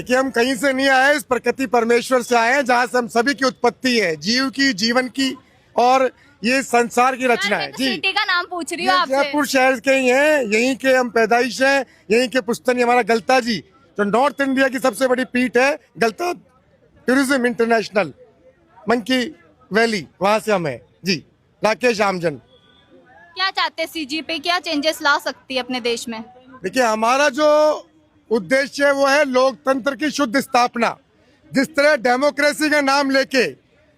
देखिए, हम कहीं से नहीं आए, इस प्रकृति परमेश्वर से आए हैं, जहाँ से हम सभी की उत्पत्ति है, जीव की, जीवन की, और ये संसार की रचना है। जी, सिटी का नाम पूछ रही हूँ आपसे। जयपुर शहर के ही हैं, यहीं के हम पैदाइश हैं, यहीं के पुश्तनी हमारा गलता जी, जो नॉर्थ इंडिया की सबसे बड़ी पीठ है, गलता टूरिज्म इंटरनेशनल, मंकी वैली, वहां से हम हैं। जी, राकेश आमजन। क्या चाहते हैं सीजीपी, क्या चेंजेस ला सकती है अपने देश में? देखिए, हमारा जो उद्देश्य है वो है लोकतंत्र की शुद्ध स्थापना। जिस तरह डेमोक्रेसी का नाम लेके,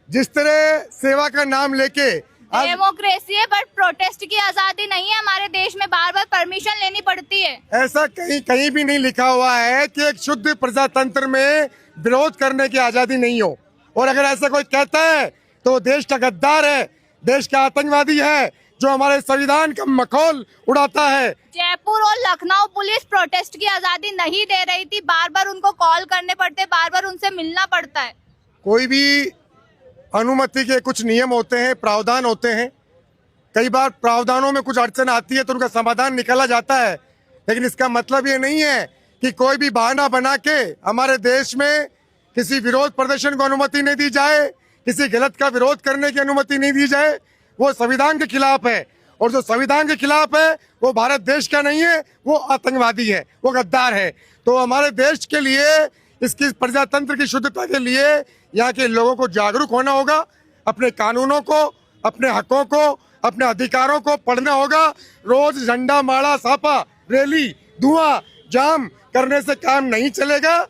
जिस तरह सेवा का नाम लेके, डेमोक्रेसी है बट प्रोटेस्ट की आजादी नहीं है हमारे देश में, बार बार परमिशन लेनी पड़ती है। ऐसा कहीं भी नहीं लिखा हुआ है कि एक शुद्ध प्रजातंत्र में विरोध करने की आजादी नहीं हो। और अगर ऐसा कोई कहता है तो देश का गद्दार है, देश का आतंकवादी है, जो हमारे संविधान का मखौल उड़ाता है। जयपुर और लखनऊ पुलिस प्रोटेस्ट की आजादी नहीं दे रही थी, बार बार उनको कॉल करने पड़ते, बार बार उनसे मिलना पड़ता है। कोई भी अनुमति के कुछ नियम होते हैं, प्रावधान होते हैं। कई बार प्रावधानों में कुछ अड़चन आती है तो उनका समाधान निकाला जाता है, लेकिन इसका मतलब ये नहीं है कि कोई भी बहाना बना के हमारे देश में किसी विरोध प्रदर्शन को अनुमति नहीं दी जाए, किसी गलत का विरोध करने की अनुमति नहीं दी जाए। वो संविधान के खिलाफ है, और जो संविधान के खिलाफ है वो भारत देश का नहीं है, वो आतंकवादी है, वो गद्दार है। तो हमारे देश के लिए, इसकी प्रजातंत्र की शुद्धता के लिए यहाँ के लोगों को जागरूक होना होगा, अपने कानूनों को, अपने हकों को, अपने अधिकारों को पढ़ना होगा। रोज झंडा, माला, सापा, रैली, धुआं, जाम करने से काम नहीं चलेगा।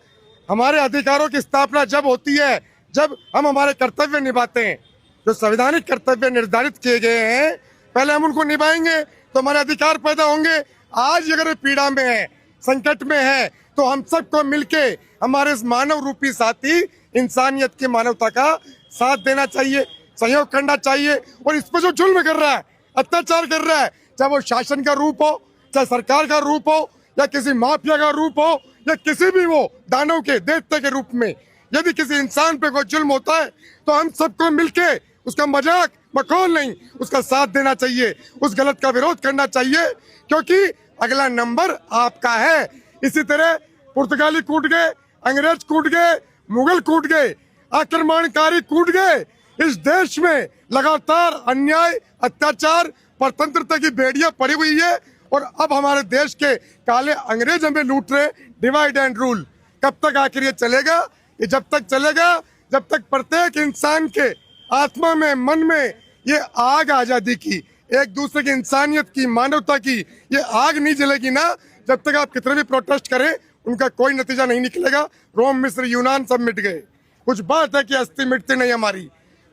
हमारे अधिकारों की स्थापना जब होती है जब हम हमारे कर्तव्य निभाते हैं, जो संवैधानिक कर्तव्य निर्धारित किए गए हैं, पहले हम उनको निभाएंगे तो हमारे अधिकार पैदा होंगे। आज अगर पीड़ा में है, संकट में है, तो हम सबको मिलके हमारे इस मानव रूपी साथी इंसानियत की मानवता का साथ देना चाहिए, सहयोग करना चाहिए। और इस पर जो जुल्म कर रहा है, अत्याचार कर रहा है, चाहे वो शासन का रूप हो, चाहे सरकार का रूप हो, या किसी माफिया का रूप हो, या किसी भी वो दानव के देवते के रूप में, यदि किसी इंसान पे कोई जुल्म होता है तो हम सबको मिलके उसका मजाक मखौल नहीं, उसका साथ देना चाहिए, उस गलत का विरोध करना चाहिए, क्योंकि अगला नंबर आपका है। इसी तरह पुर्तगाली कूट गए, अंग्रेज कूट गए, मुगल कूट गए, आक्रमणकारी कूट गए। इस देश में लगातार अन्याय, अत्याचार, परतंत्रता की बेड़ियां पड़ी हुई है, और अब हमारे देश के काले अंग्रेज हमें लूट रहे। डिवाइड एंड रूल कब तक आखिर ये चलेगा? ये जब तक चलेगा जब तक प्रत्येक इंसान के आत्मा में, मन में ये आग आजादी की, एक दूसरे की इंसानियत की, मानवता की ये आग नहीं जलेगी ना, जब तक आप कितने भी प्रोटेस्ट करें उनका कोई नतीजा नहीं निकलेगा। रोम, मिस्र, यूनान सब मिट गए। कुछ बात है कि अस्थि मिटती नहीं हमारी,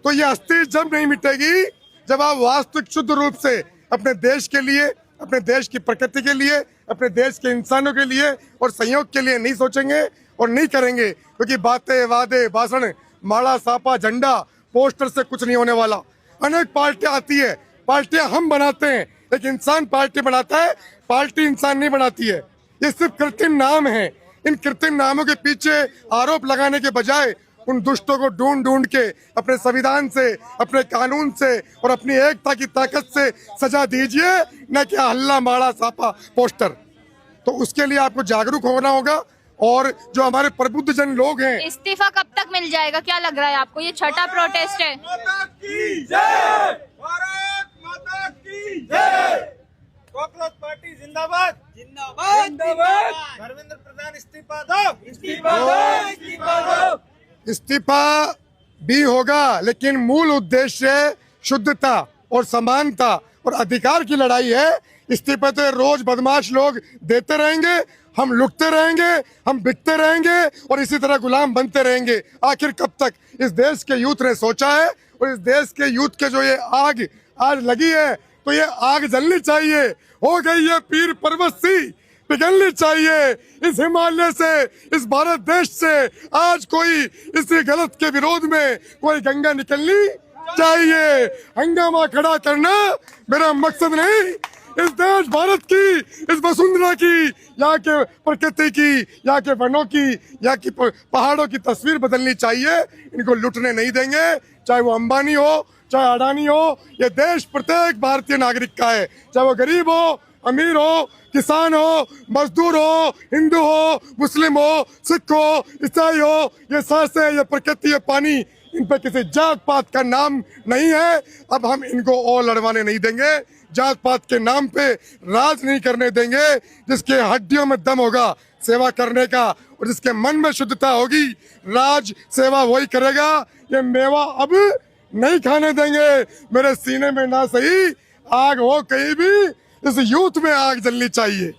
तो ये अस्थि जब नहीं मिटेगी जब आप वास्तविक शुद्ध रूप से अपने देश के लिए, अपने देश की प्रकृति के लिए, अपने देश के इंसानों के लिए और सहयोग के लिए नहीं सोचेंगे और नहीं करेंगे। क्योंकि बातें, वादे, भाषण, माला, सापा, झंडा, पोस्टर से कुछ नहीं होने वाला। अनेक पार्टियां आती है, पार्टियां हम बनाते हैं, एक इंसान पार्टी बनाता है, पार्टी इंसान नहीं बनाती है। ये सिर्फ कृत्रिम नाम है। इन कृत्रिम नामों के पीछे आरोप लगाने के बजाय उन दुष्टों को ढूंढ ढूंढ के अपने संविधान से, अपने कानून से और अपनी एकता की ताकत से सजा दीजिए, न कि हल्ला, माला, सापा, पोस्टर। तो उसके लिए आपको जागरूक होना होगा। और जो हमारे प्रबुद्ध जन लोग हैं, इस्तीफा कब तक मिल जाएगा, क्या लग रहा है आपको? ये छठा प्रोटेस्ट है। माता की जय, भारत माता की जय, कॉकरोच पार्टी जिंदाबाद, जिंदाबाद, जिंदाबाद। धर्मेंद्र प्रधान इस्तीफा दो, इस्तीफा दो, इस्तीफा दो। इस्तीफा भी होगा, लेकिन मूल उद्देश्य शुद्धता और समानता और अधिकार की लड़ाई है। इस्तीफा तो रोज बदमाश लोग देते रहेंगे, हम लुटते रहेंगे, हम बिकते रहेंगे और इसी तरह गुलाम बनते रहेंगे। आखिर कब तक? इस देश के यूथ ने सोचा है, और इस देश के यूथ के जो ये आग आज लगी है, तो ये आग जलनी चाहिए। हो गई ये पीर पर्वत सी, पिघलनी चाहिए। इस हिमालय से, इस भारत देश से आज कोई इसी गलत के विरोध में कोई गंगा निकलनी चाहिए। हंगामा खड़ा करना मेरा मकसद नहीं। इस देश भारत की, इस वसुंधरा की, यहाँ के प्रकृति की, यहाँ के वनों की, यहाँ की पहाड़ों की तस्वीर बदलनी चाहिए। इनको लुटने नहीं देंगे, चाहे वो अंबानी हो, चाहे अडानी हो। ये देश प्रत्येक भारतीय नागरिक का है, चाहे वो गरीब हो, अमीर हो, किसान हो, मजदूर हो, हिंदू हो, मुस्लिम हो, सिख हो, ईसाई हो, ये सांसें, ये प्रकृति, ये पानी, इन पे किसी जात पात का नाम नहीं है। अब हम इनको और लड़वाने नहीं देंगे, जात पात के नाम पे राज नहीं करने देंगे। जिसके हड्डियों में दम होगा सेवा करने का और जिसके मन में शुद्धता होगी, राज सेवा वही करेगा। ये मेवा अब नहीं खाने देंगे। मेरे सीने में ना सही आग हो कहीं भी, इस यूथ में आग जलनी चाहिए।